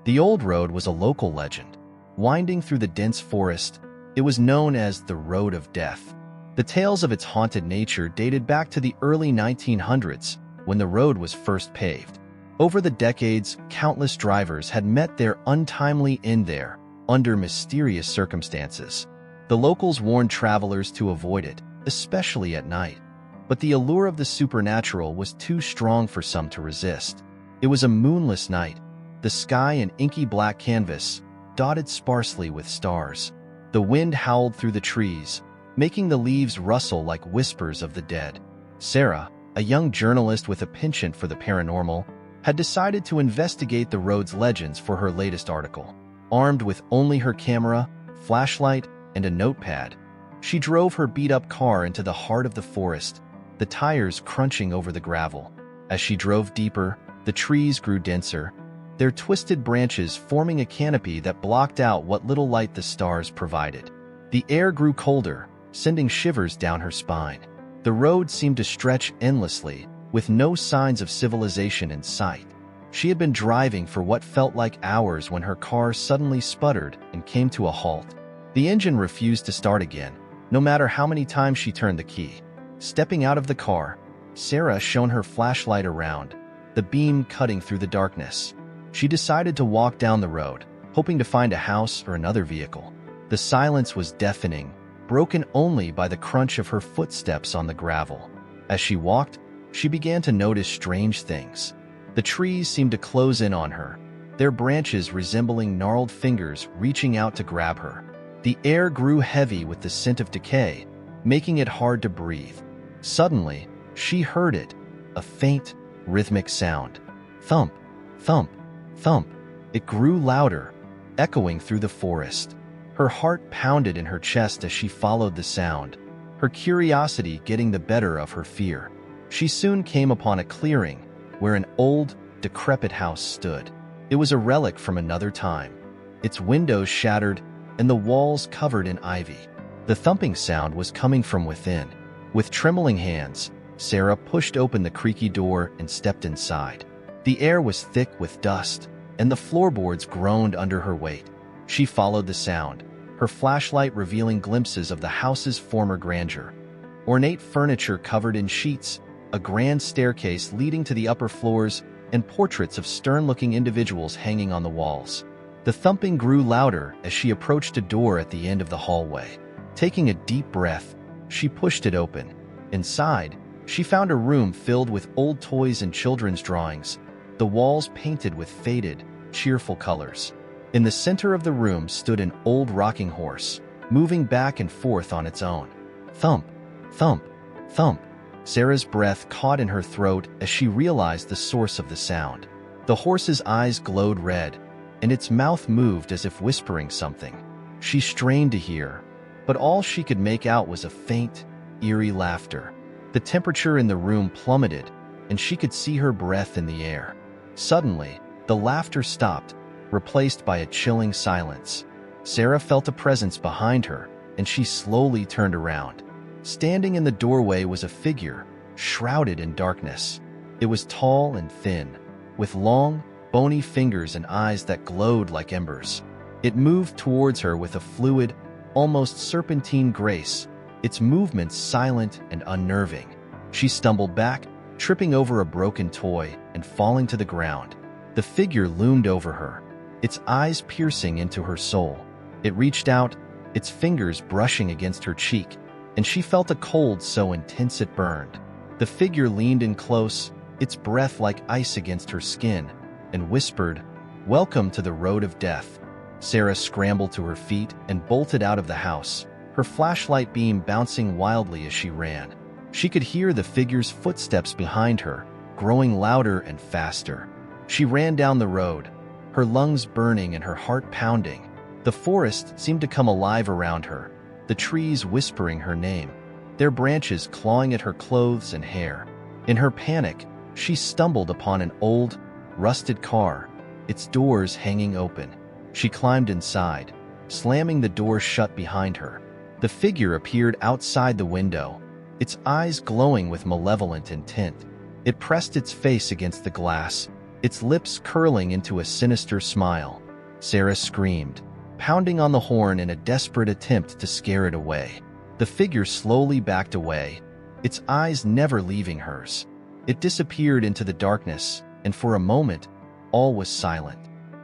The old road was a local legend. Winding through the dense forest, it was known as the Road of Death. The tales of its haunted nature dated back to the early 1900s, when the road was first paved. Over the decades, countless drivers had met their untimely end there, under mysterious circumstances. The locals warned travelers to avoid it, especially at night. But the allure of the supernatural was too strong for some to resist. It was a moonless night, the sky an inky black canvas, dotted sparsely with stars. The wind howled through the trees, making the leaves rustle like whispers of the dead. Sarah, a young journalist with a penchant for the paranormal, had decided to investigate the road's legends for her latest article. Armed with only her camera, flashlight, and a notepad, she drove her beat-up car into the heart of the forest, the tires crunching over the gravel. As she drove deeper, the trees grew denser, their twisted branches forming a canopy that blocked out what little light the stars provided. The air grew colder, sending shivers down her spine. The road seemed to stretch endlessly, with no signs of civilization in sight. She had been driving for what felt like hours when her car suddenly sputtered and came to a halt. The engine refused to start again, no matter how many times she turned the key. Stepping out of the car, Sarah shone her flashlight around, the beam cutting through the darkness. She decided to walk down the road, hoping to find a house or another vehicle. The silence was deafening, broken only by the crunch of her footsteps on the gravel. As she walked, she began to notice strange things. The trees seemed to close in on her, their branches resembling gnarled fingers reaching out to grab her. The air grew heavy with the scent of decay, making it hard to breathe. Suddenly, she heard it, a faint, rhythmic sound. Thump, thump, thump. It grew louder, echoing through the forest. Her heart pounded in her chest as she followed the sound, her curiosity getting the better of her fear. She soon came upon a clearing where an old, decrepit house stood. It was a relic from another time, its windows shattered and the walls covered in ivy. The thumping sound was coming from within. With trembling hands, Sarah pushed open the creaky door and stepped inside. The air was thick with dust, and the floorboards groaned under her weight. She followed the sound, her flashlight revealing glimpses of the house's former grandeur. Ornate furniture covered in sheets, a grand staircase leading to the upper floors, and portraits of stern-looking individuals hanging on the walls. The thumping grew louder as she approached a door at the end of the hallway. Taking a deep breath, she pushed it open. Inside, she found a room filled with old toys and children's drawings, the walls painted with faded, cheerful colors. In the center of the room stood an old rocking horse, moving back and forth on its own. Thump, thump, thump. Sarah's breath caught in her throat as she realized the source of the sound. The horse's eyes glowed red, and its mouth moved as if whispering something. She strained to hear, but all she could make out was a faint, eerie laughter. The temperature in the room plummeted, and she could see her breath in the air. Suddenly, the laughter stopped, replaced by a chilling silence. Sarah felt a presence behind her, and she slowly turned around. Standing in the doorway was a figure, shrouded in darkness. It was tall and thin, with long, bony fingers and eyes that glowed like embers. It moved towards her with a fluid, almost serpentine grace, its movements silent and unnerving. She stumbled back, tripping over a broken toy and falling to the ground. The figure loomed over her, its eyes piercing into her soul. It reached out, its fingers brushing against her cheek, and she felt a cold so intense it burned. The figure leaned in close, its breath like ice against her skin, and whispered, "Welcome to the Road of Death." Sarah scrambled to her feet and bolted out of the house, her flashlight beam bouncing wildly as she ran. She could hear the figure's footsteps behind her, growing louder and faster. She ran down the road, her lungs burning and her heart pounding. The forest seemed to come alive around her, the trees whispering her name, their branches clawing at her clothes and hair. In her panic, she stumbled upon an old, rusted car, its doors hanging open. She climbed inside, slamming the door shut behind her. The figure appeared outside the window, its eyes glowing with malevolent intent. It pressed its face against the glass, its lips curling into a sinister smile. Sarah screamed, pounding on the horn in a desperate attempt to scare it away. The figure slowly backed away, its eyes never leaving hers. It disappeared into the darkness, and for a moment, all was silent.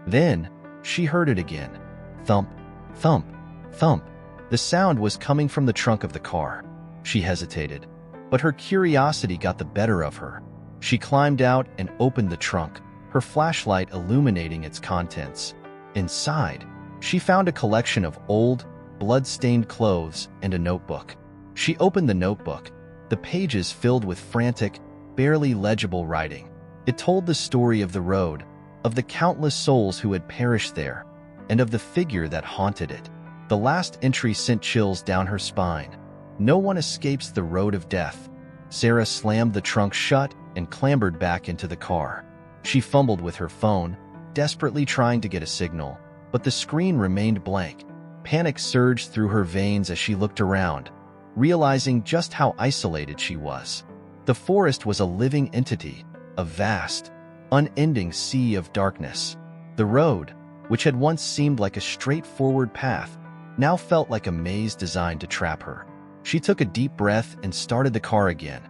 Then, she heard it again. Thump, thump, thump. The sound was coming from the trunk of the car. She hesitated, but her curiosity got the better of her. She climbed out and opened the trunk, her flashlight illuminating its contents. Inside, she found a collection of old, blood-stained clothes and a notebook. She opened the notebook, the pages filled with frantic, barely legible writing. It told the story of the road, of the countless souls who had perished there, and of the figure that haunted it. The last entry sent chills down her spine. No one escapes the road of death. Sarah slammed the trunk shut and clambered back into the car. She fumbled with her phone, desperately trying to get a signal, but the screen remained blank. Panic surged through her veins as she looked around, realizing just how isolated she was. The forest was a living entity, a vast, unending sea of darkness. The road, which had once seemed like a straightforward path, now felt like a maze designed to trap her. She took a deep breath and started the car again,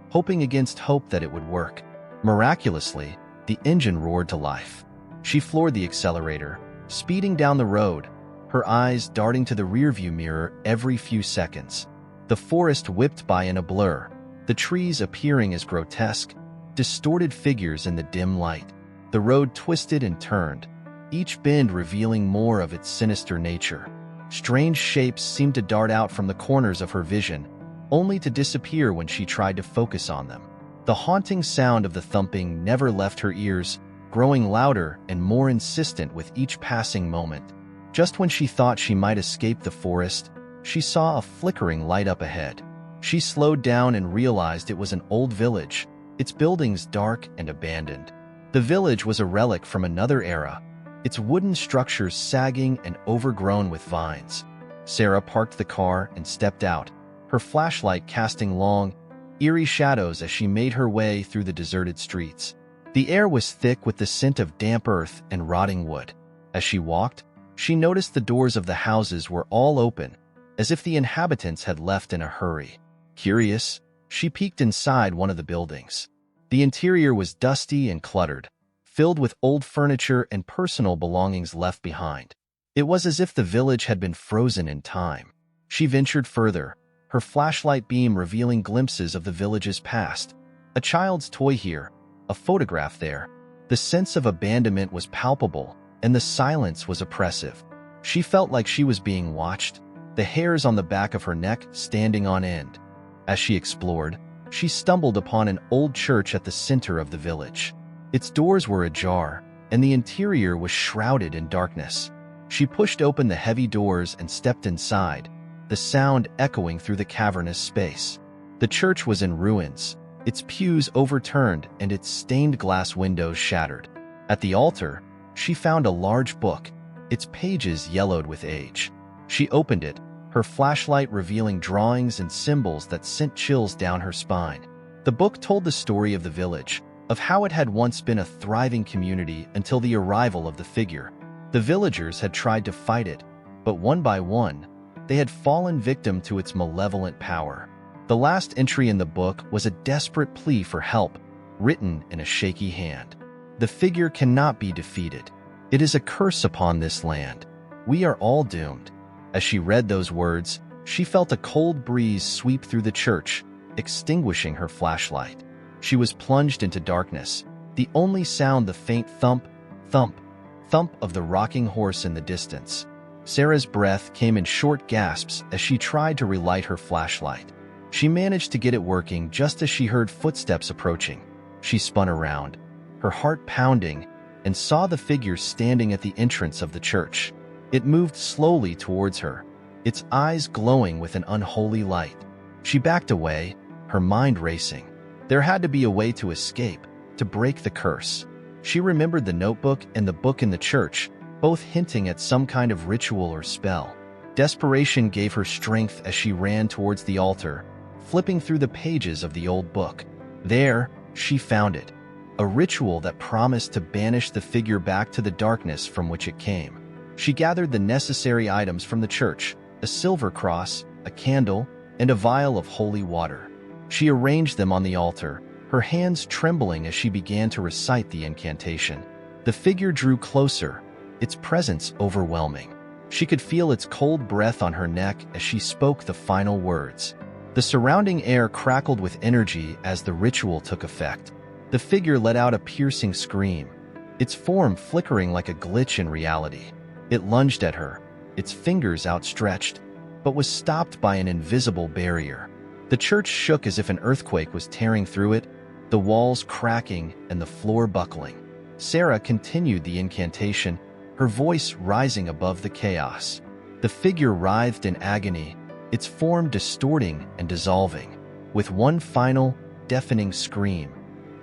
hoping against hope that it would work. Miraculously, the engine roared to life. She floored the accelerator, speeding down the road, her eyes darting to the rearview mirror every few seconds. The forest whipped by in a blur, the trees appearing as grotesque, distorted figures in the dim light. The road twisted and turned, each bend revealing more of its sinister nature. Strange shapes seemed to dart out from the corners of her vision, only to disappear when she tried to focus on them. The haunting sound of the thumping never left her ears, growing louder and more insistent with each passing moment. Just when she thought she might escape the forest, she saw a flickering light up ahead. She slowed down and realized it was an old village, its buildings dark and abandoned. The village was a relic from another era, its wooden structures sagging and overgrown with vines. Sarah parked the car and stepped out, her flashlight casting long, eerie shadows as she made her way through the deserted streets. The air was thick with the scent of damp earth and rotting wood. As she walked, she noticed the doors of the houses were all open, as if the inhabitants had left in a hurry. Curious, she peeked inside one of the buildings. The interior was dusty and cluttered, filled with old furniture and personal belongings left behind. It was as if the village had been frozen in time. She ventured further, her flashlight beam revealing glimpses of the village's past. A child's toy here, a photograph there. The sense of abandonment was palpable, and the silence was oppressive. She felt like she was being watched, the hairs on the back of her neck standing on end. As she explored, she stumbled upon an old church at the center of the village. Its doors were ajar, and the interior was shrouded in darkness. She pushed open the heavy doors and stepped inside, the sound echoing through the cavernous space. The church was in ruins, its pews overturned and its stained glass windows shattered. At the altar, she found a large book, its pages yellowed with age. She opened it, her flashlight revealing drawings and symbols that sent chills down her spine. The book told the story of the village, of how it had once been a thriving community until the arrival of the figure. The villagers had tried to fight it, but one by one, they had fallen victim to its malevolent power. The last entry in the book was a desperate plea for help, written in a shaky hand. The figure cannot be defeated. It is a curse upon this land. We are all doomed. As she read those words, she felt a cold breeze sweep through the church, extinguishing her flashlight. She was plunged into darkness, the only sound the faint thump, thump, thump of the rocking horse in the distance. Sarah's breath came in short gasps as she tried to relight her flashlight. She managed to get it working just as she heard footsteps approaching. She spun around, her heart pounding, and saw the figure standing at the entrance of the church. It moved slowly towards her, its eyes glowing with an unholy light. She backed away, her mind racing. There had to be a way to escape, to break the curse. She remembered the notebook and the book in the church, both hinting at some kind of ritual or spell. Desperation gave her strength as she ran towards the altar, flipping through the pages of the old book. There, she found it. a ritual that promised to banish the figure back to the darkness from which it came. She gathered the necessary items from the church, a silver cross, a candle, and a vial of holy water. She arranged them on the altar, her hands trembling as she began to recite the incantation. The figure drew closer, its presence overwhelming. She could feel its cold breath on her neck as she spoke the final words. The surrounding air crackled with energy as the ritual took effect. The figure let out a piercing scream, its form flickering like a glitch in reality. It lunged at her, its fingers outstretched, but was stopped by an invisible barrier. The church shook as if an earthquake was tearing through it, the walls cracking and the floor buckling. Sarah continued the incantation, her voice rising above the chaos. The figure writhed in agony, its form distorting and dissolving. With one final, deafening scream,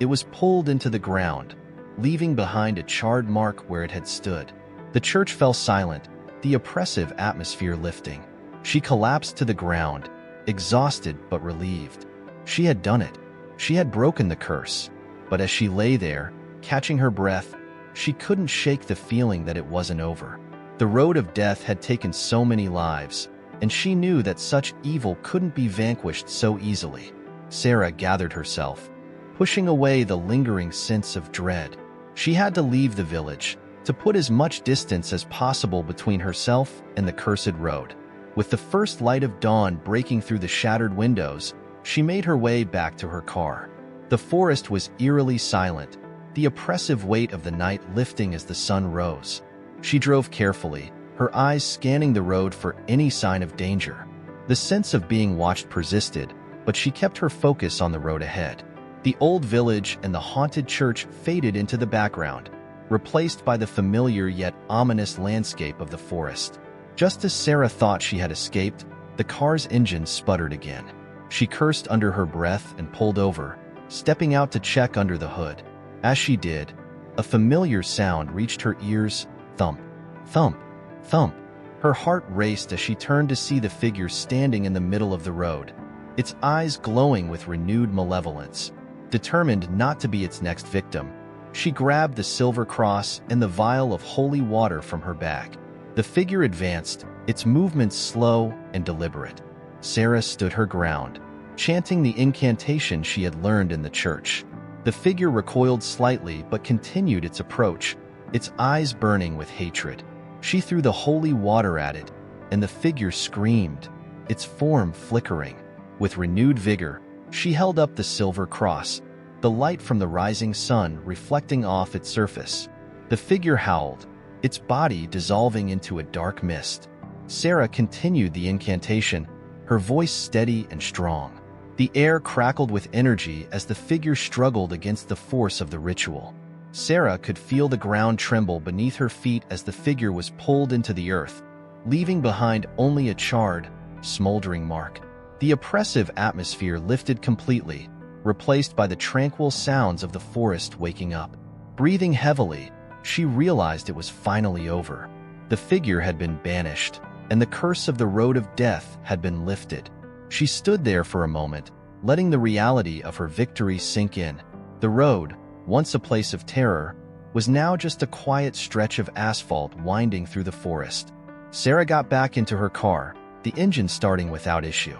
it was pulled into the ground, leaving behind a charred mark where it had stood. The church fell silent, the oppressive atmosphere lifting. She collapsed to the ground, exhausted but relieved. She had done it. She had broken the curse. But as she lay there, catching her breath, she couldn't shake the feeling that it wasn't over. The road of death had taken so many lives, and she knew that such evil couldn't be vanquished so easily. Sarah gathered herself, pushing away the lingering sense of dread. She had to leave the village, to put as much distance as possible between herself and the cursed road. With the first light of dawn breaking through the shattered windows, she made her way back to her car. The forest was eerily silent, the oppressive weight of the night lifting as the sun rose. She drove carefully, her eyes scanning the road for any sign of danger. The sense of being watched persisted, but she kept her focus on the road ahead. The old village and the haunted church faded into the background, replaced by the familiar yet ominous landscape of the forest. Just as Sarah thought she had escaped, the car's engine sputtered again. She cursed under her breath and pulled over, stepping out to check under the hood. As she did, a familiar sound reached her ears: thump, thump, thump. Her heart raced as she turned to see the figure standing in the middle of the road, its eyes glowing with renewed malevolence. Determined not to be its next victim, she grabbed the silver cross and the vial of holy water from her bag. The figure advanced, its movements slow and deliberate. Sarah stood her ground, chanting the incantation she had learned in the church. The figure recoiled slightly but continued its approach, its eyes burning with hatred. She threw the holy water at it, and the figure screamed, its form flickering. With renewed vigor, she held up the silver cross, the light from the rising sun reflecting off its surface. The figure howled, its body dissolving into a dark mist. Sarah continued the incantation, her voice steady and strong. The air crackled with energy as the figure struggled against the force of the ritual. Sarah could feel the ground tremble beneath her feet as the figure was pulled into the earth, leaving behind only a charred, smoldering mark. The oppressive atmosphere lifted completely, replaced by the tranquil sounds of the forest waking up. Breathing heavily, she realized it was finally over. The figure had been banished, and the curse of the road of death had been lifted. She stood there for a moment, letting the reality of her victory sink in. The road, once a place of terror, was now just a quiet stretch of asphalt winding through the forest. Sarah got back into her car, the engine starting without issue.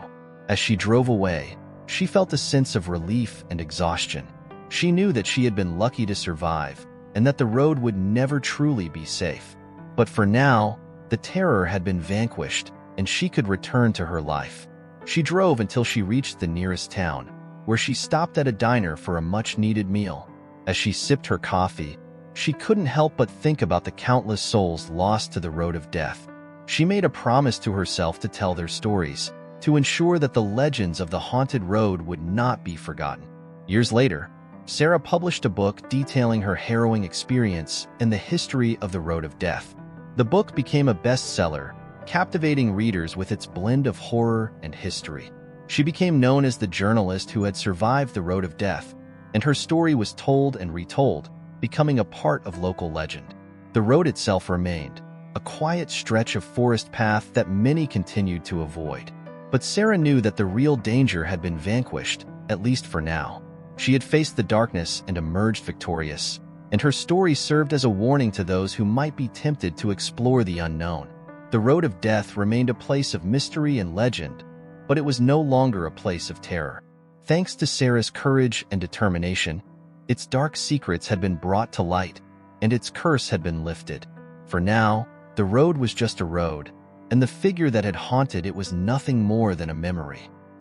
As she drove away, she felt a sense of relief and exhaustion. She knew that she had been lucky to survive, and that the road would never truly be safe. But for now, the terror had been vanquished, and she could return to her life. She drove until she reached the nearest town, where she stopped at a diner for a much-needed meal. As she sipped her coffee, she couldn't help but think about the countless souls lost to the road of death. She made a promise to herself to tell their stories, to ensure that the legends of the haunted road would not be forgotten. Years later, Sarah published a book detailing her harrowing experience and the history of the road of death. The book became a bestseller, captivating readers with its blend of horror and history. She became known as the journalist who had survived the road of death, and her story was told and retold, becoming a part of local legend. The road itself remained, a quiet stretch of forest path that many continued to avoid. But Sarah knew that the real danger had been vanquished, at least for now. She had faced the darkness and emerged victorious, and her story served as a warning to those who might be tempted to explore the unknown. The Road of Death remained a place of mystery and legend, but it was no longer a place of terror. Thanks to Sarah's courage and determination, its dark secrets had been brought to light, and its curse had been lifted. For now, the road was just a road, and the figure that had haunted it was nothing more than a memory.